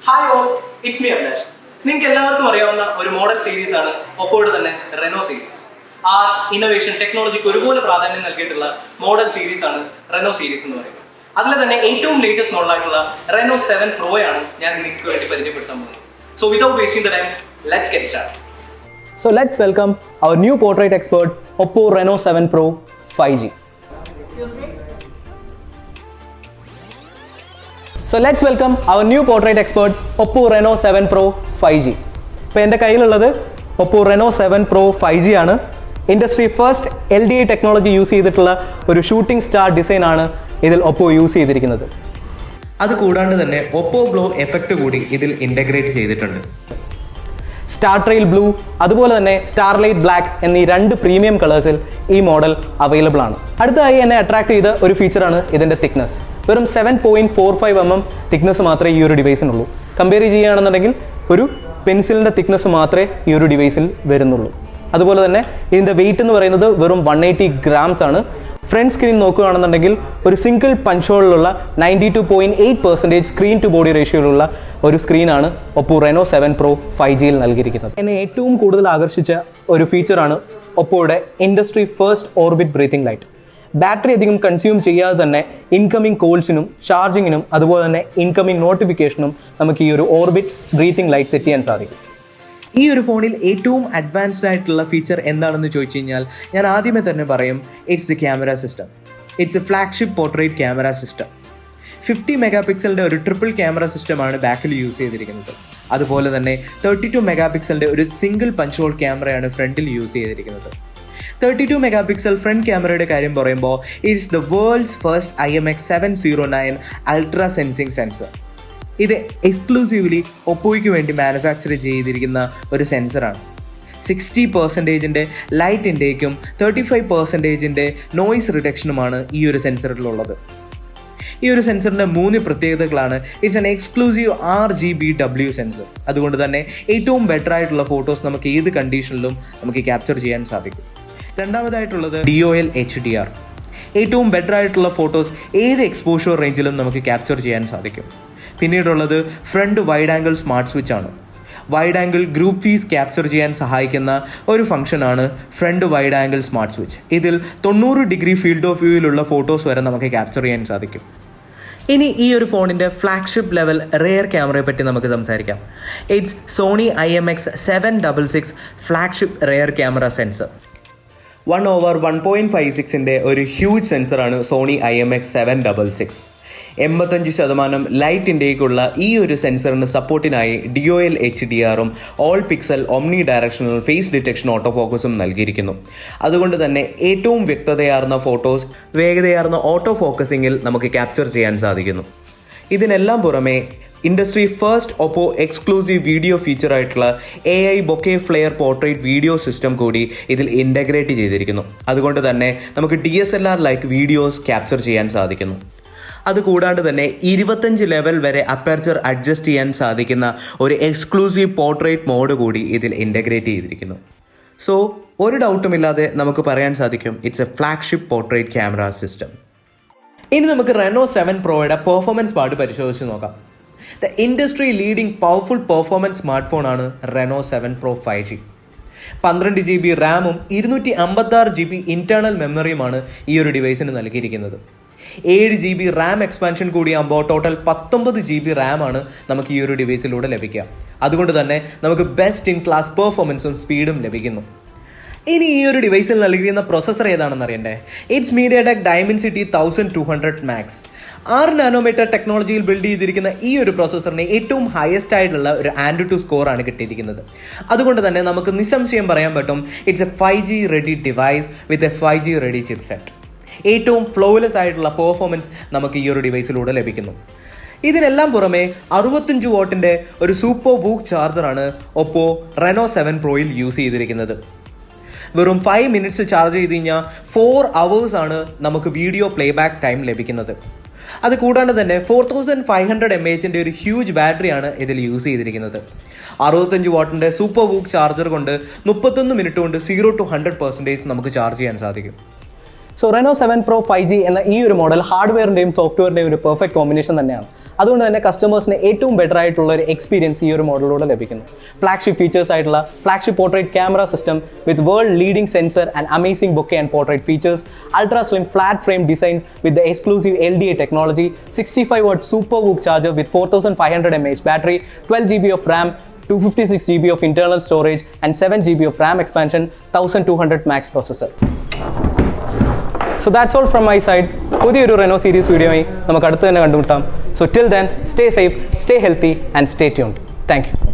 Hi all, it's me Abnesh. നിങ്ങൾക്ക് എല്ലാവർക്കും അറിയാവുന്ന ഒരു മോഡൽ സീരീസ് ആണ് ഒപ്പോയുടെ തന്നെ റെനോ സീരീസ്. ആ ഇന്നോവേഷൻ ടെക്നോളജിക്ക് ഒരുപോലെ പ്രാധാന്യം നൽകിയിട്ടുള്ള മോഡൽ സീരീസ് ആണ് റെനോ സീരീസ് എന്ന് പറയുന്നത്. അതിൽ തന്നെ ഏറ്റവും ലേറ്റസ്റ്റ് മോഡലായിട്ടുള്ള Reno7 Pro ആണ് ഞാൻ നിങ്ങൾക്ക് വേണ്ടി പരിചയപ്പെടുത്താൻ പോകുന്നത്. So without wasting the time, let's get started. So let's welcome our new portrait expert, OPPO Reno7 Pro 5G. So let's welcome our new portrait expert, OPPO Reno7 Pro 5G. ഇപ്പോൾ എൻ്റെ കയ്യിലുള്ളത് OPPO Reno7 Pro 5G ആണ്. Industry first LDI technology use ചെയ്തിട്ടുള്ള ഒരു shooting star design ആണ് ഇതിൽ OPPO use ചെയ്തിരിക്കുന്നത്. അത് കൂടാണ്ട് തന്നെ OPPO ഗ്ലോ എഫക്റ്റ് കൂടി ഇതിൽ ഇൻ്റഗ്രേറ്റ് ചെയ്തിട്ടുണ്ട്. സ്റ്റാർ ട്രെയിൽ ബ്ലൂ അതുപോലെ തന്നെ സ്റ്റാർലൈറ്റ് ബ്ലാക്ക് എന്നീ രണ്ട് പ്രീമിയം കളേഴ്സിൽ ഈ മോഡൽ അവൈലബിൾ ആണ്. അടുത്തതായി എന്നെ അട്രാക്ട് ചെയ്ത ഒരു ഫീച്ചറാണ് ഇതിൻ്റെ തിക്നെസ്. വെറും 7.45 mm തിക്നെസ് മാത്രമേ ഈ ഒരു ഡിവൈസിനുള്ളൂ. കമ്പയർ ചെയ്യുകയാണെന്നുണ്ടെങ്കിൽ ഒരു പെൻസിലിൻ്റെ തിക്നെസ് മാത്രമേ ഈ ഒരു ഡിവൈസിൽ വരുന്നുള്ളൂ. അതുപോലെ തന്നെ ഇതിൻ്റെ വെയിറ്റ് എന്ന് പറയുന്നത് വെറും 180 grams ആണ്. ഫ്രണ്ട് സ്ക്രീൻ നോക്കുകയാണെന്നുണ്ടെങ്കിൽ ഒരു സിംഗിൾ പഞ്ച് ഹോളിലുള്ള 92.8% സ്ക്രീൻ ടു ബോഡി റേഷ്യോയിലുള്ള ഒരു സ്ക്രീനാണ് OPPO Reno7 Pro 5Gയിൽ നൽകിയിരിക്കുന്നത്. എന്നെ ഏറ്റവും കൂടുതൽ ആകർഷിച്ച ഒരു ഫീച്ചറാണ് ഒപ്പോയുടെ industry first orbit breathing light. Battery അധികം കൺസ്യൂം ചെയ്യാതെ തന്നെ ഇൻകമിംഗ് കോൾസിനും ചാർജിങ്ങിനും അതുപോലെ തന്നെ ഇൻകമിംഗ് നോട്ടിഫിക്കേഷനും നമുക്ക് ഈ ഒരു ഓർബിറ്റ് ബ്രീത്തിങ് ലൈറ്റ് സെറ്റ് ചെയ്യാൻ സാധിക്കും. ഈ ഒരു ഫോണിൽ ഏറ്റവും അഡ്വാൻസ്ഡ് ആയിട്ടുള്ള ഫീച്ചർ എന്താണെന്ന് ചോദിച്ചു കഴിഞ്ഞാൽ ഞാൻ ആദ്യമേ തന്നെ പറയും, it's the camera system. It's A flagship portrait camera system. 50 മെഗാപിക്സലിൻ്റെ ഒരു ട്രിപ്പിൾ ക്യാമറ സിസ്റ്റമാണ് ബാക്കിൽ യൂസ് ചെയ്തിരിക്കുന്നത്. അതുപോലെ തന്നെ 32 മെഗാപിക്സലിൻ്റെ ഒരു സിംഗിൾ പഞ്ച് ഹോൾ ക്യാമറയാണ് ഫ്രണ്ടിൽ യൂസ് ചെയ്തിരിക്കുന്നത്. 32 മെഗാപിക്സൽ ഫ്രണ്ട് ക്യാമറയുടെ കാര്യം പറയുമ്പോൾ it's the world's first IMX709 ultra sensing sensor. ഇത് എക്സ്ക്ലൂസീവ്ലി ഒപ്പോയ്ക്ക് വേണ്ടി മാനുഫാക്ചർ ചെയ്തിരിക്കുന്ന ഒരു സെൻസറാണ്. 60% ലൈറ്റ് ഇൻടേക്കും 35% നോയ്സ് റിഡക്ഷനുമാണ് ഈ ഒരു സെൻസറിലുള്ളത്. ഈ ഒരു സെൻസറിൻ്റെ 3 പ്രത്യേകതകളാണ്. It's an exclusive RGBW sensor. അതുകൊണ്ട് തന്നെ ഏറ്റവും ബെറ്റർ ആയിട്ടുള്ള ഫോട്ടോസ് നമുക്ക് ഏത് കണ്ടീഷനിലും നമുക്ക് ക്യാപ്ചർ ചെയ്യാൻ സാധിക്കും. രണ്ടാമതായിട്ടുള്ളത് DOL HDR. ഏറ്റവും ബെറ്റർ ആയിട്ടുള്ള ഫോട്ടോസ് ഏത് എക്സ്പോഷർ റേഞ്ചിലും നമുക്ക് ക്യാപ്ചർ ചെയ്യാൻ സാധിക്കും. പിന്നീടുള്ളത് front wide angle smart switch ആണ്. വൈഡ് ആംഗിൾ ഗ്രൂപ്പ് ഫീസ് ക്യാപ്ചർ ചെയ്യാൻ സഹായിക്കുന്ന ഒരു ഫംഗ്ഷനാണ് front wide angle smart switch. ഇതിൽ 90° ഫീൽഡ് ഓഫ് വ്യൂയിലുള്ള ഫോട്ടോസ് വരെ നമുക്ക് ക്യാപ്ചർ ചെയ്യാൻ സാധിക്കും. ഇനി ഈ ഒരു ഫോണിൻ്റെ ഫ്ലാഗ്ഷിപ്പ് ലെവൽ റെയർ ക്യാമറയെ പറ്റി നമുക്ക് സംസാരിക്കാം. It's Sony IMX766 flagship rear camera sensor. 1/1.56 ഒരു ഹ്യൂജ് സെൻസറാണ് സോണി IMX766. 85% ലൈറ്റ് ഇൻടേക്കുള്ള ഈ ഒരു സെൻസറിന് സപ്പോർട്ടിനായി DOL HDRും all pixel omni directional phase detection auto ഫോക്കസും നൽകിയിരിക്കുന്നു. അതുകൊണ്ട് തന്നെ ഏറ്റവും വ്യക്തതയാർന്ന ഫോട്ടോസ് വേഗതയാർന്ന ഓട്ടോ ഫോക്കസിങ്ങിൽ നമുക്ക് ക്യാപ്ചർ ചെയ്യാൻ സാധിക്കുന്നു. ഇതിനെല്ലാം പുറമെ industry first OPPO exclusive video feature ആയിട്ടുള്ള AI bokeh flare portrait video system കൂടി ഇതിൽ ഇൻ്റഗ്രേറ്റ് ചെയ്തിരിക്കുന്നു. അതുകൊണ്ട് തന്നെ നമുക്ക് DSLR ലൈക്ക് വീഡിയോസ് ക്യാപ്ചർ ചെയ്യാൻ സാധിക്കുന്നു. അതുകൂടാണ്ട് തന്നെ 25 ലെവൽ വരെ അപ്പർച്ചർ അഡ്ജസ്റ്റ് ചെയ്യാൻ സാധിക്കുന്ന ഒരു എക്സ്ക്ലൂസീവ് പോർട്രേറ്റ് മോഡ് കൂടി ഇതിൽ ഇൻ്റഗ്രേറ്റ് ചെയ്തിരിക്കുന്നു. സോ ഒരു ഡൗട്ടുമില്ലാതെ നമുക്ക് പറയാൻ സാധിക്കും, it's A flagship portrait camera system. ഇനി നമുക്ക് Reno7 Proയുടെ പെർഫോമൻസ് പാർട്ട് പരിശോധിച്ച് നോക്കാം. The industry leading powerful performance smart ഫോണാണ് Reno7 Pro 5G. 12 GB റാമും 256 GB ഇൻറ്റേർണൽ മെമ്മറിയുമാണ് ഈ ഒരു ഡിവൈസിന് നൽകിയിരിക്കുന്നത്. 7 GB റാം എക്സ്പാൻഷൻ കൂടിയാകുമ്പോൾ ടോട്ടൽ 19 GB റാമാണ് നമുക്ക് ഈ ഒരു ഡിവൈസിലൂടെ ലഭിക്കുക. അതുകൊണ്ട് തന്നെ നമുക്ക് ബെസ്റ്റ് ഇൻ ക്ലാസ് പെർഫോമൻസും സ്പീഡും ലഭിക്കുന്നു. ഇനി ഈ ഒരു ഡിവൈസിൽ നൽകിയിരിക്കുന്ന പ്രൊസസ്സർ ഏതാണെന്ന് അറിയണ്ടേ? It's MediaTek Dimensity 1200 Max. 6 nanometre ടെക്നോളജിയിൽ ബിൽഡ് ചെയ്തിരിക്കുന്ന ഈ ഒരു പ്രോസസ്സറിന് ഏറ്റവും ഹയസ്റ്റ് ആയിട്ടുള്ള ഒരു ANTU സ്കോറാണ് കിട്ടിയിരിക്കുന്നത്. അതുകൊണ്ട് തന്നെ നമുക്ക് നിസ്സംശയം പറയാൻ പറ്റും, it's A 5G ready device with a 5G ready chipset. ഏറ്റവും ഫ്ലോലെസ് ആയിട്ടുള്ള പെർഫോമൻസ് നമുക്ക് ഈ ഒരു ഡിവൈസിലൂടെ ലഭിക്കുന്നു. ഇതിനെല്ലാം പുറമെ 65 വാട്ടിൻ്റെ ഒരു സൂപ്പർ വൂക്ക് ചാർജറാണ് OPPO Reno7 Proയിൽ യൂസ് ചെയ്തിരിക്കുന്നത്. വെറും 5 minutes ചാർജ് ചെയ്ത് കഴിഞ്ഞാൽ 4 hours ആണ് നമുക്ക് വീഡിയോ പ്ലേബാക്ക് ടൈം ലഭിക്കുന്നത്. അത് കൂടാണ്ട് തന്നെ 4500 mAh ഒരു ഹ്യൂജ് ബാറ്ററിയാണ് ഇതിൽ യൂസ് ചെയ്തിരിക്കുന്നത്. 65 വാട്ടിൻ്റെ സൂപ്പർ വൂക്ക് ചാർജർ കൊണ്ട് 31 മിനിറ്റ് കൊണ്ട് 0 to 100% നമുക്ക് ചാർജ് ചെയ്യാൻ സാധിക്കും. സോ Reno7 Pro 5G എന്ന ഈ ഒരു മോഡൽ ഹാർഡ്വെയറിൻ്റെയും സോഫ്റ്റ്വെയറിൻ്റെയും ഒരു പെർഫെക്റ്റ് കോമ്പിനേഷൻ തന്നെയാണ്. അതുകൊണ്ട് തന്നെ കസ്റ്റമേഴ്സിന് ഏറ്റവും ബെറ്റർ ആയിട്ടുള്ള ഒരു എക്സ്പീരിയൻസ് ഈ ഒരു മോഡലിലൂടെ ലഭിക്കുന്നു. ഫ്ലാഗ്ഷിപ്പ് ഫീച്ചേഴ്സ് ആയിട്ടുള്ള flagship portrait camera system with world leading sensor and amazing bouquet and portrait features, ultra slim flat frame design with the exclusive LDA technology, 65-watt super VOOC charger with 4500 mAh battery, 12 GB of RAM, 256 GB of internal storage and 7 GB of RAM expansion, 1200 max processor. So that's all from my side. പുതിയൊരു Reno series വീഡിയോയിൽ നമുക്ക് അടുത്ത് തന്നെ കണ്ടുമുട്ടാം. So till then, stay safe, stay healthy and stay tuned. Thank you.